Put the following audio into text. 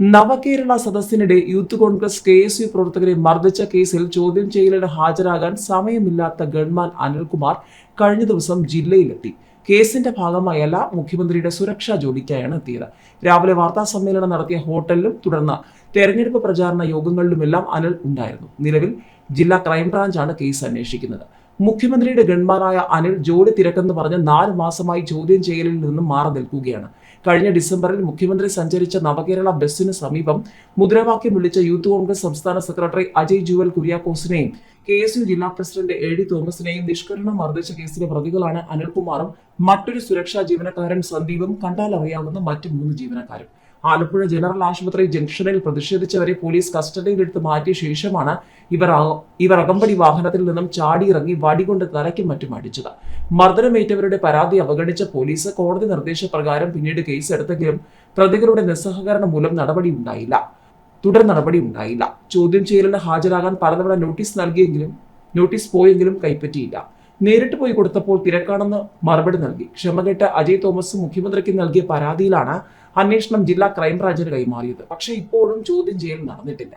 നവകേരള സദസ്സിനിടെ youth Congress KSU പ്രവർത്തകരെ മർദ്ദിച്ച കേസിൽ ചോദ്യം ചെയ്യലിന് ഹാജരാകാൻ സമയമില്ലാത്ത ഗൺമാൻ അനിൽകുമാർ കഴിഞ്ഞ ദിവസം ജില്ലയിലെത്തി. കേസിന്റെ ഭാഗമായല്ല, മുഖ്യമന്ത്രിയുടെ സുരക്ഷാ ജോലിക്കായാണ് എത്തിയത്. രാവിലെ വാർത്താ സമ്മേളനം നടത്തിയ ഹോട്ടലിലും തുടർന്ന് തെരഞ്ഞെടുപ്പ് പ്രചാരണ യോഗങ്ങളിലുമെല്ലാം അനിൽ ഉണ്ടായിരുന്നു. നിലവിൽ ജില്ലാ ക്രൈംബ്രാഞ്ചാണ് കേസ് അന്വേഷിക്കുന്നത്. മുഖ്യമന്ത്രിയുടെ ഗൺമാനായ അനിൽ ജോലി തിരക്കെന്ന് പറഞ്ഞ് 4 മാസമായി ചോദ്യം ചെയ്യലിൽ നിന്നും മാറി നിൽക്കുകയാണ്. കഴിഞ്ഞ ഡിസംബറിൽ മുഖ്യമന്ത്രി സഞ്ചരിച്ച നവകേരള ബസ്സിന് സമീപം മുദ്രാവാക്യം വിളിച്ച യൂത്ത് കോൺഗ്രസ് സംസ്ഥാന സെക്രട്ടറി അജയ് ജുവൽ കുര്യാക്കോസിനെയും KSU ജില്ലാ പ്രസിഡന്റ് AD തോമസിനെയും നിഷ്കരണം മർദ്ദിച്ച കേസിലെ പ്രതികളാണ് അനിൽകുമാറും മറ്റൊരു സുരക്ഷാ ജീവനക്കാരൻ സന്ദീപും, കണ്ടാൽ അറിയാവുന്ന മറ്റ് 3 ജീവനക്കാരും. ആലപ്പുഴ ജനറൽ ആശുപത്രി ജംഗ്ഷനിൽ പ്രതിഷേധിച്ചവരെ പോലീസ് കസ്റ്റഡിയിലെടുത്ത് മാറ്റിയ ശേഷമാണ് ഇവർ അകമ്പടി വാഹനത്തിൽ നിന്നും ചാടിയിറങ്ങി വടികൊണ്ട് തലയ്ക്കും മറ്റും അടിച്ചത്. മർദ്ദനമേറ്റവരുടെ പരാതി അവഗണിച്ച പോലീസ് കോടതി നിർദ്ദേശപ്രകാരം പിന്നീട് കേസെടുത്തെങ്കിലും പ്രതികളുടെ നിസ്സഹകരണം മൂലം തുടർ നടപടി ഉണ്ടായില്ല. ചോദ്യം ചെയ്യലിന് ഹാജരാകാൻ പലതവണ നോട്ടീസ് പോയെങ്കിലും കൈപ്പറ്റിയില്ല. നേരിട്ട് പോയി കൊടുത്തപ്പോൾ തിരക്കാണെന്ന് മറുപടി നൽകി. ക്ഷമകെട്ട അജയ് തോമസ് മുഖ്യമന്ത്രിക്ക് നൽകിയ പരാതിയിലാണ് അന്വേഷണം ജില്ലാ ക്രൈംബ്രാഞ്ചിന് കൈമാറിയത്. പക്ഷേ ഇപ്പോഴും ചോദ്യം ചെയ്യൽ നടന്നിട്ടില്ല.